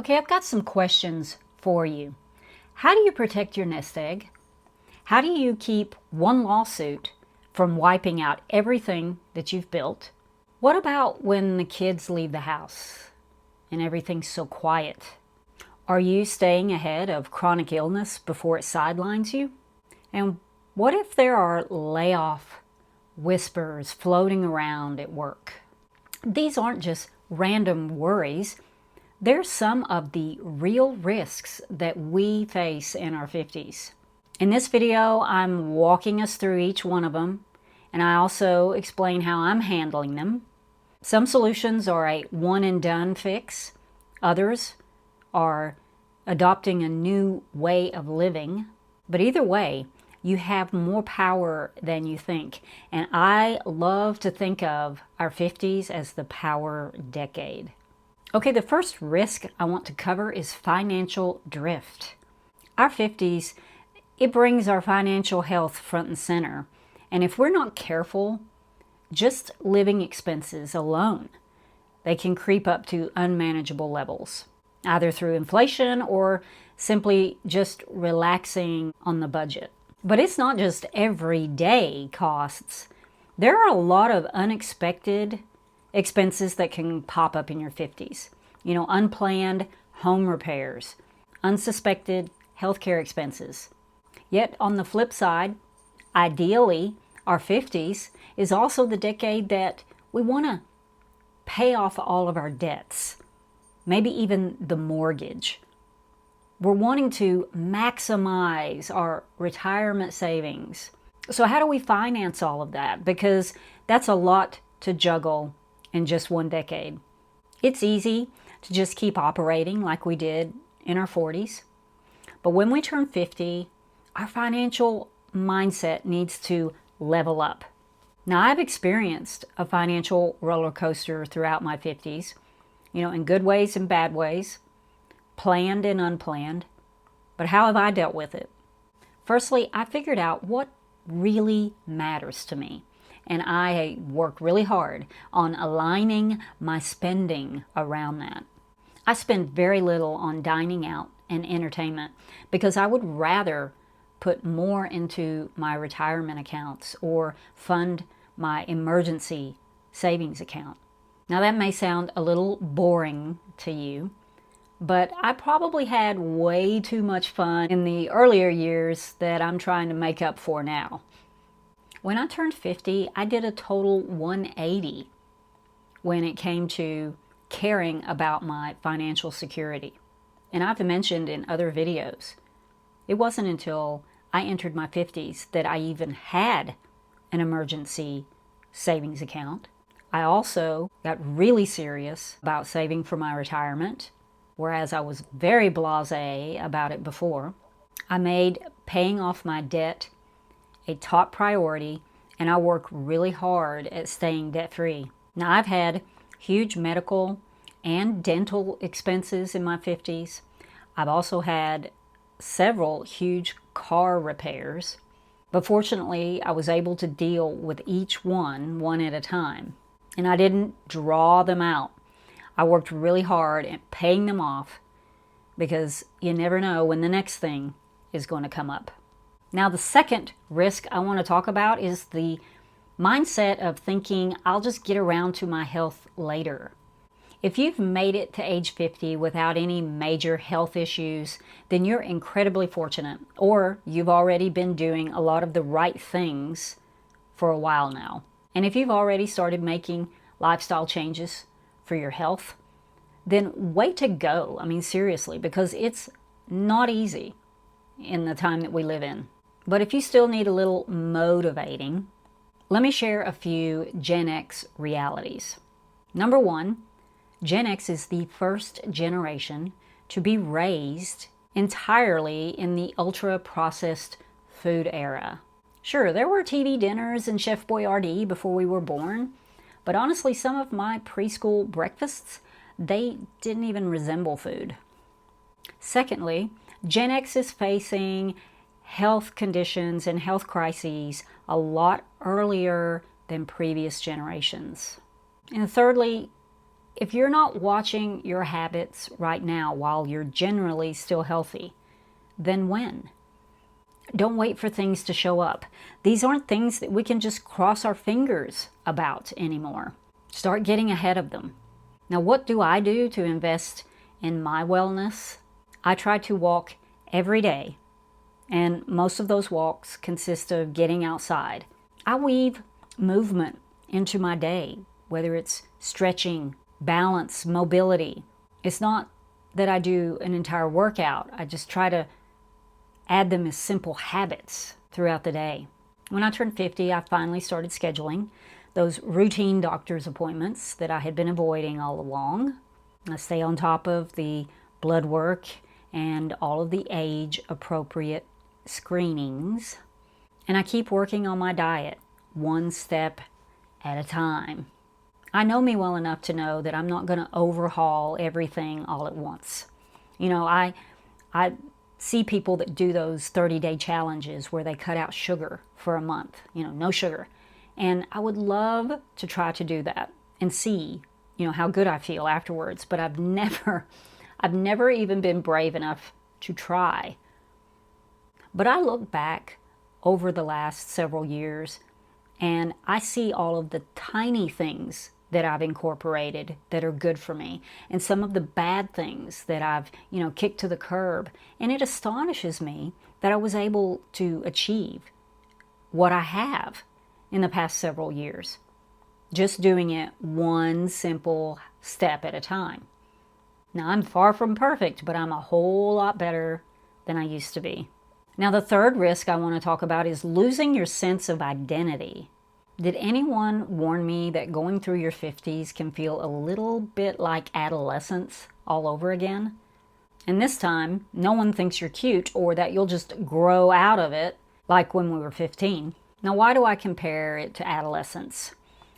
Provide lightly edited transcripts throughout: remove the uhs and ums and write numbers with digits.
Okay, I've got some questions for you. How do you protect your nest egg? How do you keep one lawsuit from wiping out everything that you've built? What about when the kids leave the house and everything's so quiet? Are you staying ahead of chronic illness before it sidelines you? And what if there are layoff whispers floating around at work? These aren't just random worries. They're some of the real risks that we face in our 50s. In this video, I'm walking us through each one of them, and I also explain how I'm handling them. Some solutions are a one and done fix. Others are adopting a new way of living. But either way, you have more power than you think. And I love to think of our 50s as the power decade. Okay, the first risk I want to cover is financial drift. Our 50s, it brings our financial health front and center. And if we're not careful, just living expenses alone, they can creep up to unmanageable levels, either through inflation or simply just relaxing on the budget. But it's not just everyday costs. There are a lot of unexpected expenses that can pop up in your 50s. You know, unplanned home repairs, unsuspected healthcare expenses. Yet on the flip side, ideally, our 50s is also the decade that we want to pay off all of our debts, maybe even the mortgage. We're wanting to maximize our retirement savings. So how do we finance all of that? Because that's a lot to juggle in just one decade. It's easy to just keep operating like we did in our 40s. But when we turn 50, our financial mindset needs to level up. Now, I've experienced a financial roller coaster throughout my 50s, you know, in good ways and bad ways, planned and unplanned. But how have I dealt with it? Firstly, I figured out what really matters to me. And I work really hard on aligning my spending around that. I spend very little on dining out and entertainment because I would rather put more into my retirement accounts or fund my emergency savings account. Now that may sound a little boring to you, but I probably had way too much fun in the earlier years that I'm trying to make up for now. When I turned 50, I did a total 180 when it came to caring about my financial security. And I've mentioned in other videos, it wasn't until I entered my 50s that I even had an emergency savings account. I also got really serious about saving for my retirement, whereas I was very blasé about it before. I made paying off my debt a top priority, and I work really hard at staying debt-free. Now, I've had huge medical and dental expenses in my 50s. I've also had several huge car repairs, but fortunately, I was able to deal with each one at a time, and I didn't draw them out. I worked really hard at paying them off because you never know when the next thing is going to come up. Now, the second risk I want to talk about is the mindset of thinking, I'll just get around to my health later. If you've made it to age 50 without any major health issues, then you're incredibly fortunate, or you've already been doing a lot of the right things for a while now. And if you've already started making lifestyle changes for your health, then way to go. I mean, seriously, because it's not easy in the time that we live in. But if you still need a little motivating, let me share a few Gen X realities. Number one, Gen X is the first generation to be raised entirely in the ultra-processed food era. Sure, there were TV dinners and Chef Boyardee before we were born, but honestly, some of my preschool breakfasts, they didn't even resemble food. Secondly, Gen X is facing health conditions and health crises a lot earlier than previous generations. And thirdly, if you're not watching your habits right now while you're generally still healthy, then when? Don't wait for things to show up. These aren't things that we can just cross our fingers about anymore. Start getting ahead of them. Now, what do I do to invest in my wellness? I try to walk every day, and most of those walks consist of getting outside. I weave movement into my day, whether it's stretching, balance, mobility. It's not that I do an entire workout. I just try to add them as simple habits throughout the day. When I turned 50, I finally started scheduling those routine doctor's appointments that I had been avoiding all along. I stay on top of the blood work and all of the age-appropriate screenings. And I keep working on my diet, one step at a time. I know me well enough to know that I'm not going to overhaul everything all at once. I see people that do those 30-day challenges where they cut out sugar for a month, no sugar. And I would love to try to do that and see, how good I feel afterwards. But I've never even been brave enough to try. But I look back over the last several years and I see all of the tiny things that I've incorporated that are good for me, and some of the bad things that I've, kicked to the curb. And it astonishes me that I was able to achieve what I have in the past several years, just doing it one simple step at a time. Now, I'm far from perfect, but I'm a whole lot better than I used to be. Now, the third risk I want to talk about is losing your sense of identity. Did anyone warn me that going through your 50s can feel a little bit like adolescence all over again? And this time, no one thinks you're cute or that you'll just grow out of it like when we were 15. Now, why do I compare it to adolescence?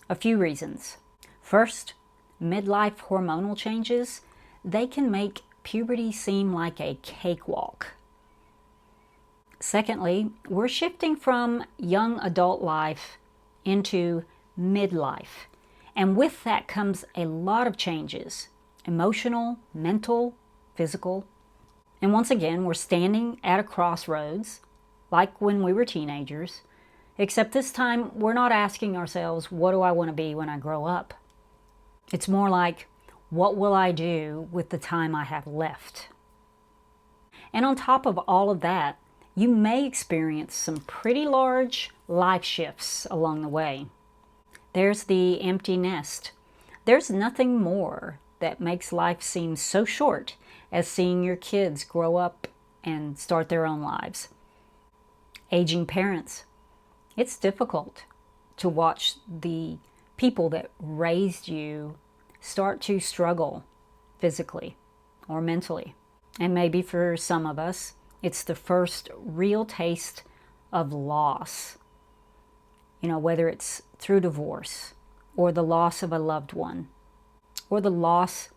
A few reasons. First, midlife hormonal changes, they can make puberty seem like a cakewalk. Secondly, we're shifting from young adult life into midlife. And with that comes a lot of changes, emotional, mental, physical. And once again, we're standing at a crossroads, like when we were teenagers, except this time we're not asking ourselves, what do I want to be when I grow up? It's more like, what will I do with the time I have left? And on top of all of that, you may experience some pretty large life shifts along the way. There's the empty nest. There's nothing more that makes life seem so short as seeing your kids grow up and start their own lives. Aging parents. It's difficult to watch the people that raised you start to struggle physically or mentally. And maybe for some of us, it's the first real taste of loss. Whether it's through divorce or the loss of a loved one or the loss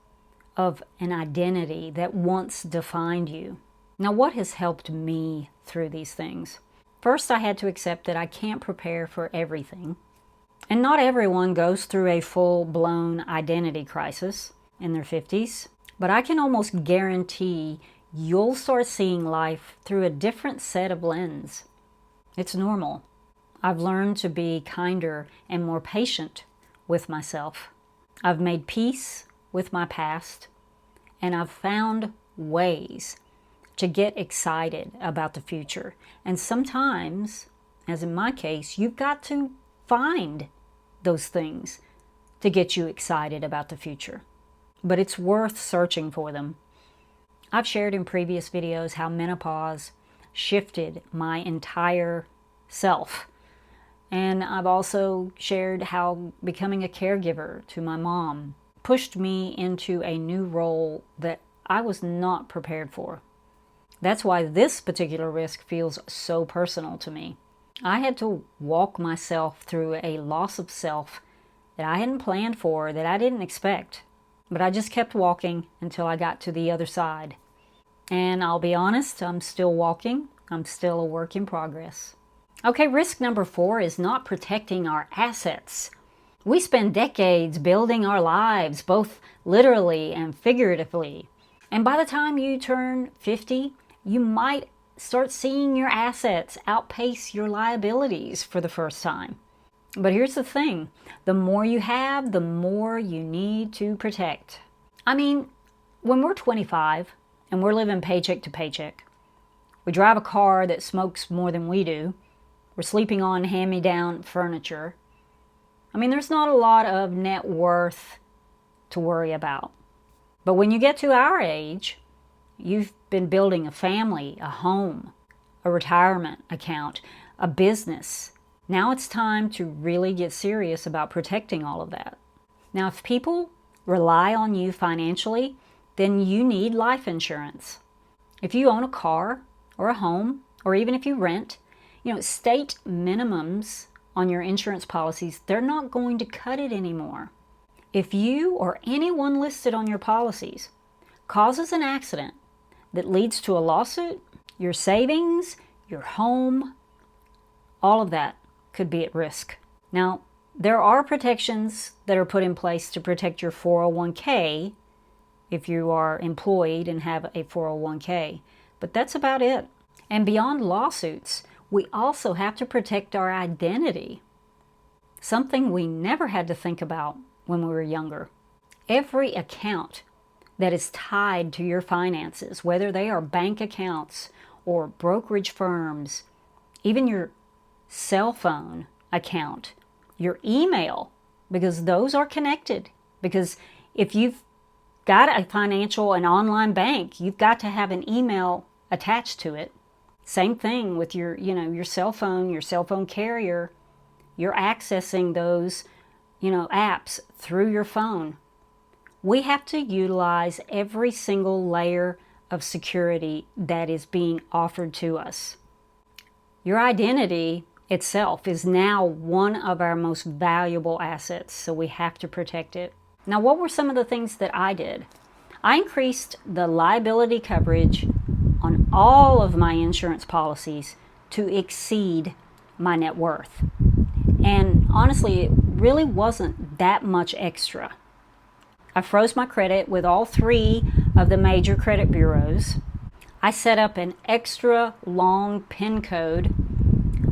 of an identity that once defined you. Now, what has helped me through these things? First, I had to accept that I can't prepare for everything. And not everyone goes through a full-blown identity crisis in their 50s. But I can almost guarantee you'll start seeing life through a different set of lens. It's normal. I've learned to be kinder and more patient with myself. I've made peace with my past, and I've found ways to get excited about the future. And sometimes, as in my case, you've got to find those things to get you excited about the future. But it's worth searching for them. I've shared in previous videos how menopause shifted my entire self. And I've also shared how becoming a caregiver to my mom pushed me into a new role that I was not prepared for. That's why this particular risk feels so personal to me. I had to walk myself through a loss of self that I hadn't planned for, that I didn't expect. But I just kept walking until I got to the other side. And I'll be honest, I'm still walking. I'm still a work in progress. Okay, risk number 4 is not protecting our assets. We spend decades building our lives, both literally and figuratively. And by the time you turn 50, you might start seeing your assets outpace your liabilities for the first time. But here's the thing, the more you have, the more you need to protect. I mean, when we're 25 and we're living paycheck to paycheck, we drive a car that smokes more than we do, we're sleeping on hand-me-down furniture. I mean, there's not a lot of net worth to worry about. But when you get to our age, you've been building a family, a home, a retirement account, a business. Now it's time to really get serious about protecting all of that. Now, if people rely on you financially, then you need life insurance. If you own a car or a home, or even if you rent, state minimums on your insurance policies, they're not going to cut it anymore. If you or anyone listed on your policies causes an accident that leads to a lawsuit, your savings, your home, all of that could be at risk. Now, there are protections that are put in place to protect your 401k if you are employed and have a 401k, but that's about it. And beyond lawsuits, we also have to protect our identity, something we never had to think about when we were younger. Every account that is tied to your finances, whether they are bank accounts or brokerage firms, even your cell phone account, your email, because those are connected. Because if you've got a financial and online bank, you've got to have an email attached to it. Same thing with your cell phone carrier. You're accessing those, apps through your phone. We have to utilize every single layer of security that is being offered to us. Your identity itself is now one of our most valuable assets, so we have to protect it. Now, what were some of the things that I did? I increased the liability coverage on all of my insurance policies to exceed my net worth. And honestly, it really wasn't that much extra. I froze my credit with all 3 of the major credit bureaus. I set up an extra long PIN code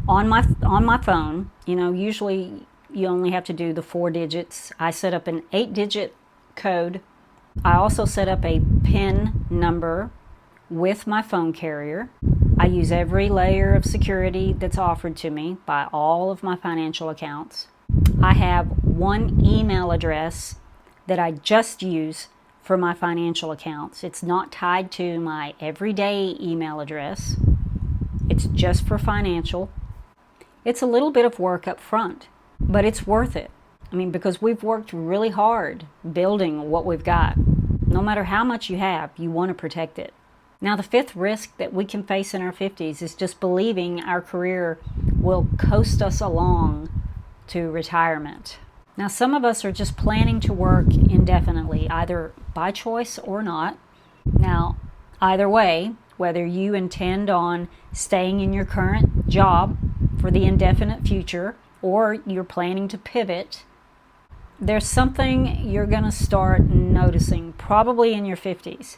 on my phone. Usually you only have to do the 4 digits. I set up an 8-digit code. I also set up a PIN number with my phone carrier. I use every layer of security that's offered to me by all of my financial accounts. I have one email address that I just use for my financial accounts. It's not tied to my everyday email address. It's just for financial. It's a little bit of work up front, but it's worth it. Because we've worked really hard building what we've got. No matter how much you have, you want to protect it. Now, the 5th risk that we can face in our 50s is just believing our career will coast us along to retirement. Now, some of us are just planning to work indefinitely, either by choice or not. Now, either way, whether you intend on staying in your current job for the indefinite future or you're planning to pivot, there's something you're going to start noticing, probably in your 50s,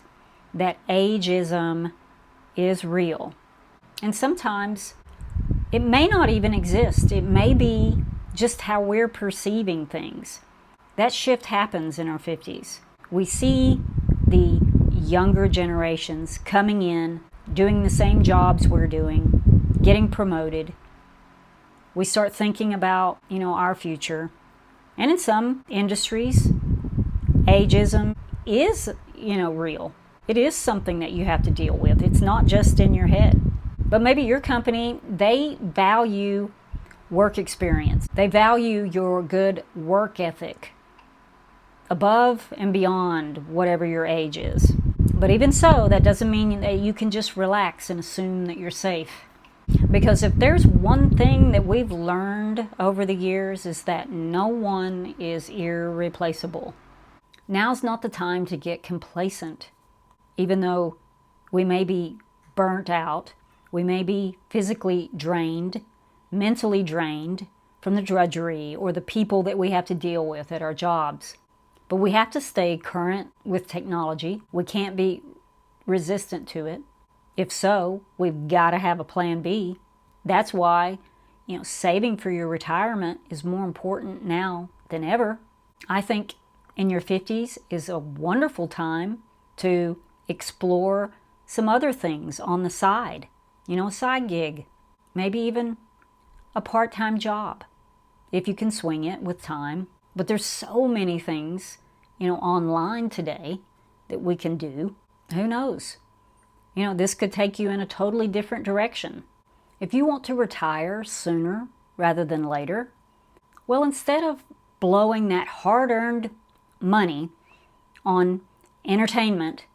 that ageism is real. And sometimes it may not even exist. It may be just how we're perceiving things. That shift happens in our 50s. We see the younger generations coming in, doing the same jobs we're doing, getting promoted. We start thinking about, our future. And in some industries, ageism is, real. It is something that you have to deal with. It's not just in your head. But maybe your company, they value work experience. They value your good work ethic above and beyond whatever your age is. But even so, that doesn't mean that you can just relax and assume that you're safe. Because if there's one thing that we've learned over the years is that no one is irreplaceable. Now's not the time to get complacent. Even though we may be burnt out, we may be physically drained, mentally drained from the drudgery or the people that we have to deal with at our jobs. But we have to stay current with technology. We can't be resistant to it. If so, we've got to have a plan B. That's why, saving for your retirement is more important now than ever. I think in your 50s is a wonderful time to explore some other things on the side. A side gig, maybe even a part-time job, if you can swing it with time. But there's so many things, online today that we can do. Who knows? This could take you in a totally different direction. If you want to retire sooner rather than later, well, instead of blowing that hard-earned money on entertainment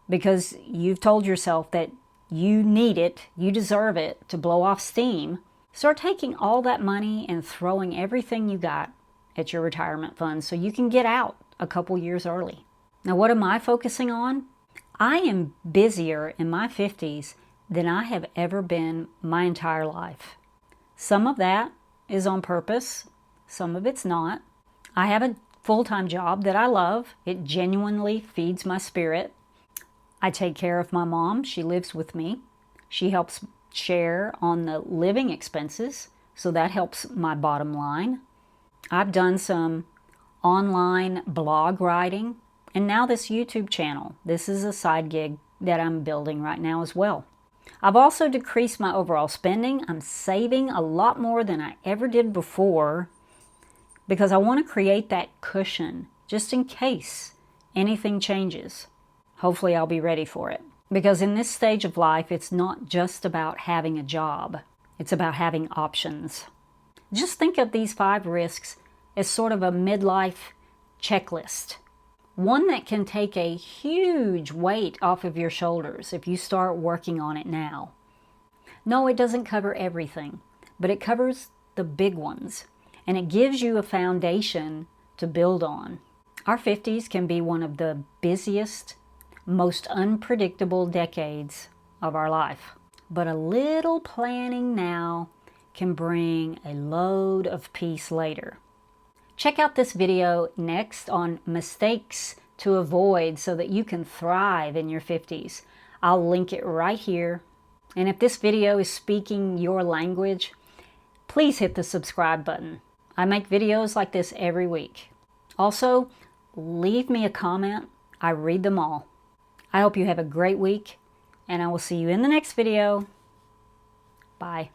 because you've told yourself that you need it, you deserve it to blow off steam, start taking all that money and throwing everything you got at your retirement fund so you can get out a couple years early. Now, what am I focusing on? I am busier in my 50s than I have ever been my entire life. Some of that is on purpose, some of it's not. I have a full-time job that I love. It genuinely feeds my spirit. I take care of my mom. She lives with me. She helps share on the living expenses, so that helps my bottom line. I've done some online blog writing, and now this YouTube channel. This is a side gig that I'm building right now as well. I've also decreased my overall spending. I'm saving a lot more than I ever did before because I want to create that cushion just in case anything changes. Hopefully I'll be ready for it. Because in this stage of life, it's not just about having a job. It's about having options. Just think of these 5 risks as sort of a midlife checklist. One that can take a huge weight off of your shoulders if you start working on it now. No, it doesn't cover everything, but it covers the big ones, and it gives you a foundation to build on. Our 50s can be one of the busiest, most unpredictable decades of our life, but a little planning now can bring a load of peace later. Check out this video next on mistakes to avoid so that you can thrive in your 50s. I'll link it right here. And if this video is speaking your language, please hit the subscribe button. I make videos like this every week. Also, leave me a comment. I read them all. I hope you have a great week, and I will see you in the next video. Bye.